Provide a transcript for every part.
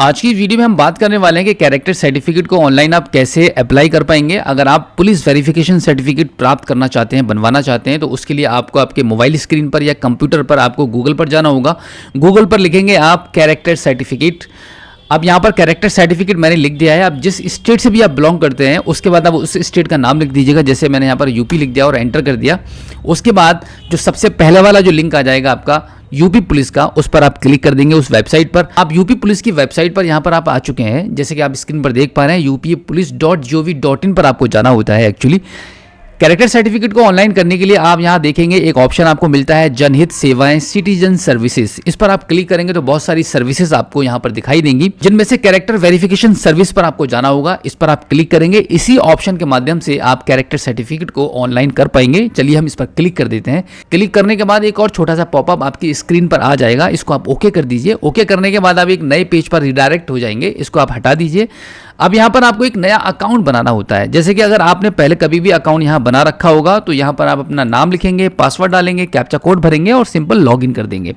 आज की वीडियो में हम बात करने वाले हैं कि कैरेक्टर सर्टिफिकेट को ऑनलाइन आप कैसे अप्लाई कर पाएंगे। अगर आप पुलिस वेरिफिकेशन सर्टिफिकेट प्राप्त करना चाहते हैं, बनवाना चाहते हैं, तो उसके लिए आपको आपके मोबाइल स्क्रीन पर या कंप्यूटर पर आपको गूगल पर जाना होगा। गूगल पर लिखेंगे आप कैरेक्टर सर्टिफिकेट। अब यहाँ पर कैरेक्टर सर्टिफिकेट मैंने लिख दिया है। आप जिस स्टेट से भी आप बिलोंग करते हैं उसके बाद आप उस स्टेट का नाम लिख दीजिएगा। जैसे मैंने यहाँ पर यूपी लिख दिया और एंटर कर दिया। उसके बाद जो सबसे पहले वाला जो लिंक आ जाएगा आपका यूपी पुलिस का, उस पर आप क्लिक कर देंगे। उस वेबसाइट पर आप यूपी पुलिस की वेबसाइट पर यहाँ पर आप आ चुके हैं। जैसे कि आप स्क्रीन पर देख पा रहे हैं uppolice.gov.in पर आपको जाना होता है। एक्चुअली कैरेक्टर सर्टिफिकेट को ऑनलाइन करने के लिए आप यहाँ देखेंगे एक ऑप्शन आपको मिलता है जनहित सेवाएं, सिटीजन सर्विसेज। इस पर आप क्लिक करेंगे तो बहुत सारी सर्विसेज आपको यहाँ पर दिखाई देंगी, जिनमें से कैरेक्टर वेरिफिकेशन सर्विस पर आपको जाना होगा। इस पर आप क्लिक करेंगे। इसी ऑप्शन के माध्यम से आप कैरेक्टर सर्टिफिकेट को ऑनलाइन कर पाएंगे। चलिए हम इस पर क्लिक कर देते हैं। क्लिक करने के बाद एक और छोटा सा पॉपअप आपकी स्क्रीन पर आ जाएगा। इसको आप ओके कर दीजिए। ओके करने के बाद आप एक नए पेज पर रिडायरेक्ट हो जाएंगे। इसको आप हटा दीजिए। अब यहाँ पर आपको एक नया अकाउंट बनाना होता है। जैसे कि अगर आपने पहले कभी भी अकाउंट यहाँ बना रखा होगा तो यहाँ पर आप अपना नाम लिखेंगे, पासवर्ड डालेंगे, कैप्चा कोड भरेंगे और सिंपल लॉगिन कर देंगे।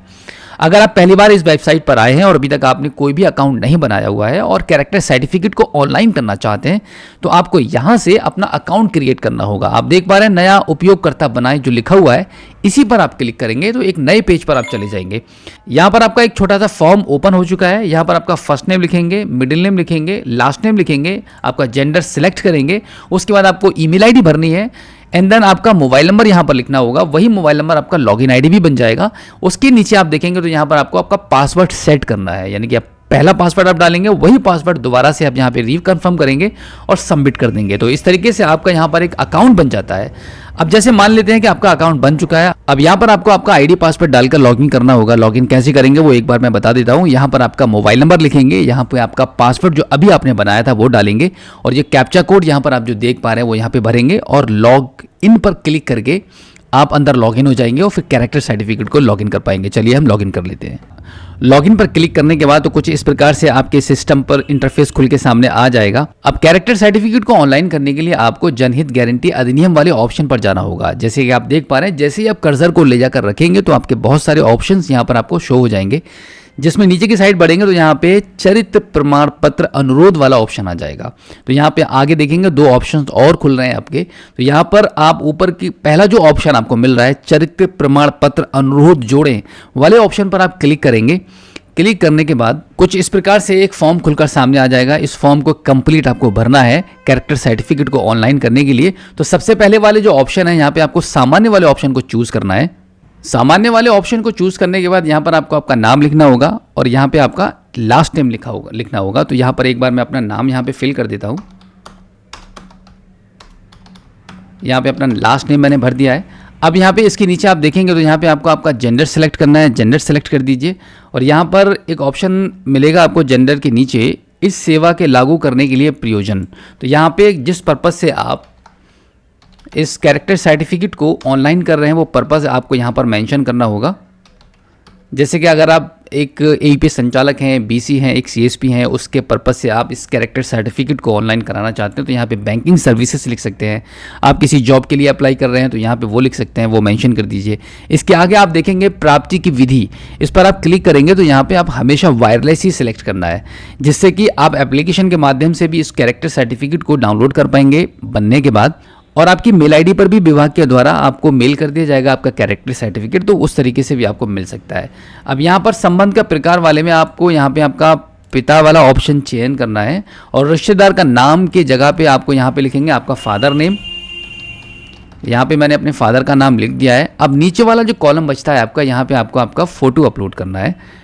अगर आप पहली बार इस वेबसाइट पर आए हैं और अभी तक आपने कोई भी अकाउंट नहीं बनाया हुआ है और कैरेक्टर सर्टिफिकेट को ऑनलाइन करना चाहते हैं तो आपको यहाँ से अपना अकाउंट क्रिएट करना होगा। आप देख पा रहे हैं नया उपयोगकर्ता बनाए जो लिखा हुआ है, इसी पर आप क्लिक करेंगे तो एक नए पेज पर आप चले जाएंगे। यहाँ पर आपका एक छोटा सा फॉर्म ओपन हो चुका है। यहाँ पर आपका फर्स्ट नेम लिखेंगे, मिडिल नेम लिखेंगे, लास्ट नेम लिखेंगे, आपका जेंडर सिलेक्ट करेंगे। उसके बाद आपको ईमेल आईडी भरनी है एंड देन आपका मोबाइल नंबर यहाँ पर लिखना होगा। वही मोबाइल नंबर आपका लॉगिन आईडी भी बन जाएगा। उसके नीचे आप देखेंगे तो यहाँ पर आपको आपका पासवर्ड सेट करना है, यानी कि आप पहला पासवर्ड आप डालेंगे, वही पासवर्ड दोबारा से आप यहाँ पे रीकन्फर्म करेंगे और सबमिट कर देंगे। तो इस तरीके से आपका यहाँ पर एक अकाउंट बन जाता है। अब जैसे मान लेते हैं कि आपका अकाउंट बन चुका है। अब यहाँ पर आपको आपका आईडी पासवर्ड डालकर लॉगिन करना होगा। लॉगिन कैसे करेंगे वो एक बार मैं बता देता हूँ। यहाँ पर आपका मोबाइल नंबर लिखेंगे, यहाँ पे आपका पासवर्ड जो अभी आपने बनाया था वो डालेंगे और ये कैप्चा कोड यहाँ पर आप जो देख पा रहे हैं वो यहाँ पे भरेंगे और लॉग इन पर क्लिक करके आप अंदर लॉगिन हो जाएंगे और फिर कैरेक्टर सर्टिफिकेट को लॉगिन कर पाएंगे। चलिए हम लॉगिन कर लेते हैं। लॉगिन पर क्लिक करने के बाद तो कुछ इस प्रकार से आपके सिस्टम पर इंटरफेस खुल के सामने आ जाएगा। अब कैरेक्टर सर्टिफिकेट को ऑनलाइन करने के लिए आपको जनहित गारंटी अधिनियम वाले ऑप्शन पर जाना होगा। जैसे कि आप देख पा रहे हैं, जैसे ही आप कर्सर को ले जाकर रखेंगे तो आपके बहुत सारे ऑप्शंस यहाँ पर आपको शो हो जाएंगे, जिसमें नीचे की साइड बढ़ेंगे तो यहाँ पे चरित्र प्रमाण पत्र अनुरोध वाला ऑप्शन आ जाएगा। तो यहाँ पे आगे देखेंगे दो ऑप्शंस और खुल रहे हैं आपके। तो यहाँ पर आप ऊपर की पहला जो ऑप्शन आपको मिल रहा है चरित्र प्रमाण पत्र अनुरोध जोड़ें वाले ऑप्शन पर आप क्लिक करेंगे। क्लिक करने के बाद कुछ इस प्रकार से एक फॉर्म खुलकर सामने आ जाएगा। इस फॉर्म को कंप्लीट आपको भरना है कैरेक्टर सर्टिफिकेट को ऑनलाइन करने के लिए। तो सबसे पहले वाले जो ऑप्शन है यहाँ पे आपको सामान्य वाले ऑप्शन को चूज करना है। सामान्य वाले ऑप्शन को चूज करने के बाद यहाँ पर आपको आपका नाम लिखना होगा और यहाँ पे आपका लास्ट नेम लिखना होगा। तो यहाँ पर एक बार मैं अपना नाम यहाँ पे फिल कर देता हूँ। यहाँ पे अपना लास्ट नेम मैंने भर दिया है। अब यहाँ पे इसके नीचे आप देखेंगे तो यहाँ पे आपको आपका जेंडर सेलेक्ट करना है। जेंडर सेलेक्ट कर दीजिए और यहाँ पर एक ऑप्शन मिलेगा आपको जेंडर के नीचे, इस सेवा के लागू करने के लिए प्रयोजन। तो यहाँ पे जिस पर्पज़ से आप इस कैरेक्टर सर्टिफिकेट को ऑनलाइन कर रहे हैं वो पर्पज़ आपको यहाँ पर मेंशन करना होगा। जैसे कि अगर आप एक एईपी संचालक हैं, बीसी हैं, एक सीएसपी हैं, उसके पर्पज़ से आप इस कैरेक्टर सर्टिफिकेट को ऑनलाइन कराना चाहते हैं तो यहाँ पे बैंकिंग सर्विसेज लिख सकते हैं। आप किसी जॉब के लिए अप्लाई कर रहे हैं तो यहाँ पे वो लिख सकते हैं, वो मेंशन कर दीजिए। इसके आगे आप देखेंगे प्राप्ति की विधि, इस पर आप क्लिक करेंगे तो यहाँ पे आप हमेशा वायरलेस ही सिलेक्ट करना है, जिससे कि आप एप्लीकेशन के माध्यम से भी इस कैरेक्टर सर्टिफिकेट को डाउनलोड कर पाएंगे बनने के बाद। और आपकी मेल आईडी पर भी विभाग के द्वारा आपको मेल कर दिया जाएगा आपका कैरेक्टर सर्टिफिकेट, तो उस तरीके से भी आपको मिल सकता है। अब यहाँ पर संबंध का प्रकार वाले में आपको यहाँ पे आपका पिता वाला ऑप्शन चयन करना है और रिश्तेदार का नाम की जगह पे आपको यहाँ पे लिखेंगे आपका फादर नेम। यहाँ पे मैंने अपने फादर का नाम लिख दिया है। अब नीचे वाला जो कॉलम बचता है आपका, यहाँ पे आपको आपका फोटो अपलोड करना है,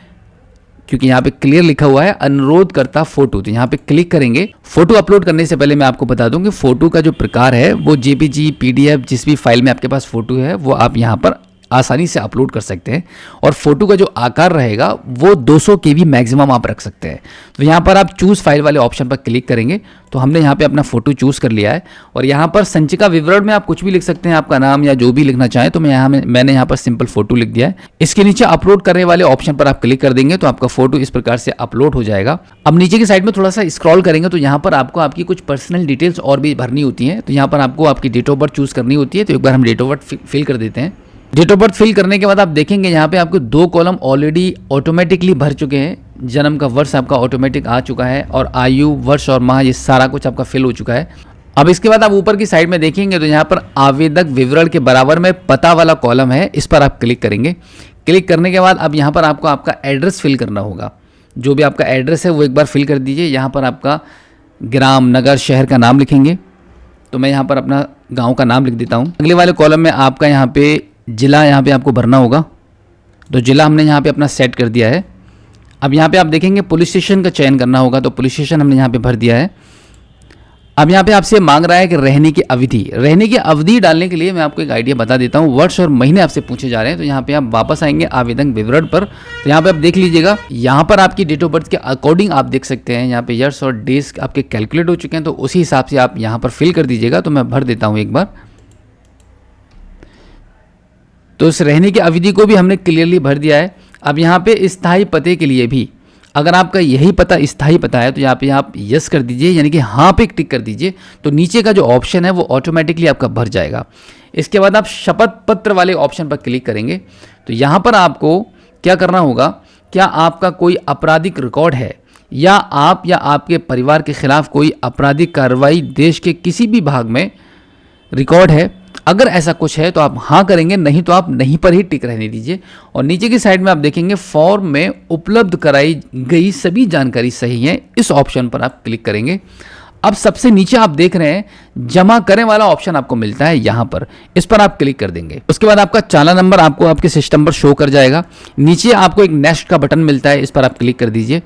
क्योंकि यहाँ पे क्लियर लिखा हुआ है अनुरोध करता फोटो। तो यहाँ पे क्लिक करेंगे। फोटो अपलोड करने से पहले मैं आपको बता दूं कि फोटो का जो प्रकार है वो जेपीजी, पीडीएफ, जिस भी फाइल में आपके पास फोटो है वो आप यहाँ पर आसानी से अपलोड कर सकते हैं और फोटो का जो आकार रहेगा वो 200 KB मैक्सिमम आप रख सकते हैं। तो यहाँ पर आप चूज़ फाइल वाले ऑप्शन पर क्लिक करेंगे तो हमने यहाँ पे अपना फोटो चूज़ कर लिया है और यहाँ पर संचिका विवरण में आप कुछ भी लिख सकते हैं, आपका नाम या जो भी लिखना चाहें। तो मैंने यहाँ पर सिंपल फोटो लिख दिया है। इसके नीचे अपलोड करने वाले ऑप्शन पर आप क्लिक कर देंगे तो आपका फोटो इस प्रकार से अपलोड हो जाएगा। अब नीचे की साइड में थोड़ा सा स्क्रॉल करेंगे तो यहाँ पर आपको आपकी कुछ पर्सनल डिटेल्स और भी भरनी होती हैं। तो यहाँ पर आपको आपकी डेट ऑफ बर्थ चूज़ करनी होती है। तो एक बार हम डेट ऑफ बर्थ फिल कर देते हैं। डेट ऑफ बर्थ फिल करने के बाद आप देखेंगे यहाँ पे आपके 2 कॉलम ऑलरेडी ऑटोमेटिकली भर चुके हैं। जन्म का वर्ष आपका ऑटोमेटिक आ चुका है और आयु, वर्ष और माह ये सारा कुछ आपका फिल हो चुका है। अब इसके बाद आप ऊपर की साइड में देखेंगे तो यहाँ पर आवेदक विवरण के बराबर में पता वाला कॉलम है, इस पर आप क्लिक करेंगे। क्लिक करने के बाद अब यहाँ पर आपको आपका एड्रेस फिल करना होगा। जो भी आपका एड्रेस है वो एक बार फिल कर दीजिए। यहाँ पर आपका ग्राम, नगर, शहर का नाम लिखेंगे। तो मैं यहाँ पर अपना गांव का नाम लिख देता हूँ। अगले वाले कॉलम में आपका यहाँ पे ज़िला यहाँ पे आपको भरना होगा। तो ज़िला हमने यहाँ पे अपना सेट कर दिया है। अब यहाँ पे आप देखेंगे पुलिस स्टेशन का चयन करना होगा, तो पुलिस स्टेशन हमने यहाँ पे भर दिया है। अब यहाँ पे आपसे मांग रहा है कि रहने की अवधि। रहने की अवधि डालने के लिए मैं आपको एक आइडिया बता देता हूँ। वर्ष और महीने आपसे पूछे जा रहे हैं, तो यहाँ पे आप वापस आएंगे आवेदन विवरण पर। तो यहाँ पे आप देख लीजिएगा, यहाँ पर आपकी डेट ऑफ बर्थ के अकॉर्डिंग आप देख सकते हैं यहाँ पे ईयर्स और डेज आपके कैलकुलेट हो चुके हैं। तो उसी हिसाब से आप यहाँ पर फिल कर दीजिएगा। तो मैं भर देता हूँ एक बार। तो इस रहने की अवधि को भी हमने क्लियरली भर दिया है। अब यहाँ पे स्थायी पते के लिए भी, अगर आपका यही पता स्थायी पता है तो यहाँ पे आप यस कर दीजिए, यानी कि हाँ पे टिक कर दीजिए। तो नीचे का जो ऑप्शन है वो ऑटोमेटिकली आपका भर जाएगा। इसके बाद आप शपथ पत्र वाले ऑप्शन पर क्लिक करेंगे। तो यहाँ पर आपको क्या करना होगा, क्या आपका कोई आपराधिक रिकॉर्ड है या आप या आपके परिवार के खिलाफ कोई आपराधिक कार्रवाई देश के किसी भी भाग में रिकॉर्ड है। अगर ऐसा कुछ है तो आप हाँ करेंगे, नहीं तो आप नहीं पर ही टिक रहने दीजिए। और नीचे की साइड में आप देखेंगे फॉर्म में उपलब्ध कराई गई सभी जानकारी सही है, इस ऑप्शन पर आप क्लिक करेंगे। अब सबसे नीचे आप देख रहे हैं जमा करें वाला ऑप्शन आपको मिलता है, यहाँ पर इस पर आप क्लिक कर देंगे। उसके बाद आपका चालान नंबर आपको आपके सिस्टम पर शो कर जाएगा। नीचे आपको एक नेक्स्ट का बटन मिलता है, इस पर आप क्लिक कर दीजिए।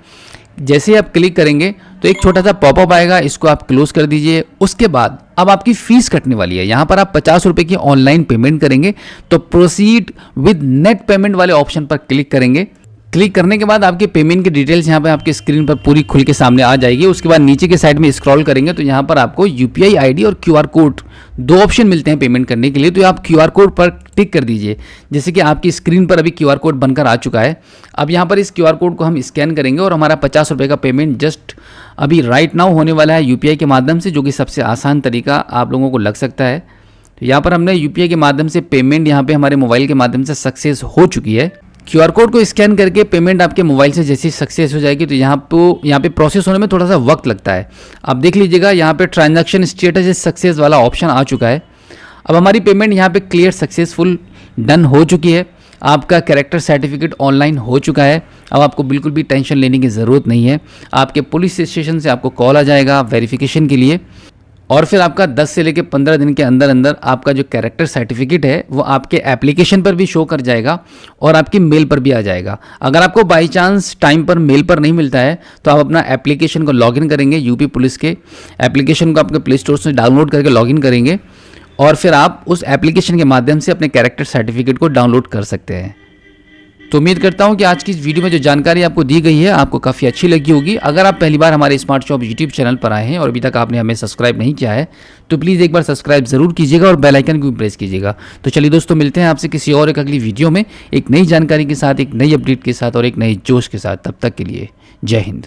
जैसे ही आप क्लिक करेंगे तो एक छोटा सा पॉपअप आएगा, इसको आप क्लोज कर दीजिए। उसके बाद अब आपकी फीस कटने वाली है। यहाँ पर आप 50 रुपये की ऑनलाइन पेमेंट करेंगे, तो प्रोसीड विद नेट पेमेंट वाले ऑप्शन पर क्लिक करेंगे। क्लिक करने के बाद आपके पेमेंट की डिटेल्स यहाँ पे आपके स्क्रीन पर पूरी खुल के सामने आ जाएगी। उसके बाद नीचे के साइड में स्क्रॉल करेंगे तो यहाँ पर आपको यूपीआई आईडी और क्यूआर कोड 2 ऑप्शन मिलते हैं पेमेंट करने के लिए। तो आप क्यूआर कोड पर टिक कर दीजिए। जैसे कि आपकी स्क्रीन पर अभी क्यूआर कोड बनकर आ चुका है। अब यहाँ पर इस क्यूआर कोड को हम स्कैन करेंगे और हमारा 50 रुपये का पेमेंट जस्ट अभी राइट नाउ होने वाला है यूपीआई के माध्यम से, जो कि सबसे आसान तरीका आप लोगों को लग सकता है। तो यहाँ पर हमने यूपीआई के माध्यम से पेमेंट यहाँ पे हमारे मोबाइल के माध्यम से सक्सेस हो चुकी है। क्यूआर कोड को स्कैन करके पेमेंट आपके मोबाइल से जैसे ही सक्सेस हो जाएगी तो यहाँ पे प्रोसेस होने में थोड़ा सा वक्त लगता है। आप देख लीजिएगा यहाँ पे ट्रांजैक्शन स्टेटस सक्सेस वाला ऑप्शन आ चुका है। अब हमारी पेमेंट यहाँ पे क्लियर सक्सेसफुल डन हो चुकी है। आपका कैरेक्टर सर्टिफिकेट ऑनलाइन हो चुका है। अब आपको बिल्कुल भी टेंशन लेने की ज़रूरत नहीं है। आपके पुलिस स्टेशन से आपको कॉल आ जाएगा वेरिफिकेशन के लिए, और फिर आपका 10 से लेकर 15 दिन के अंदर अंदर आपका जो कैरेक्टर सर्टिफिकेट है वो आपके एप्लीकेशन पर भी शो कर जाएगा और आपकी मेल पर भी आ जाएगा। अगर आपको बाई चांस टाइम पर मेल पर नहीं मिलता है तो आप अपना एप्लीकेशन को लॉगिन करेंगे, यूपी पुलिस के एप्लीकेशन को आपके प्ले स्टोर से डाउनलोड करके लॉगिन करेंगे और फिर आप उस एप्लीकेशन के माध्यम से अपने कैरेक्टर सर्टिफिकेट को डाउनलोड कर सकते हैं। तो उम्मीद करता हूं कि आज की इस वीडियो में जो जानकारी आपको दी गई है आपको काफ़ी अच्छी लगी होगी। अगर आप पहली बार हमारे स्मार्ट शॉप यूट्यूब चैनल पर आए हैं और अभी तक आपने हमें सब्सक्राइब नहीं किया है तो प्लीज़ एक बार सब्सक्राइब ज़रूर कीजिएगा और बेल आइकन को भी प्रेस कीजिएगा। तो चलिए दोस्तों, मिलते हैं आपसे किसी और एक अगली वीडियो में एक नई जानकारी के साथ, एक नई अपडेट के साथ और एक नए जोश के साथ। तब तक के लिए जय हिंद।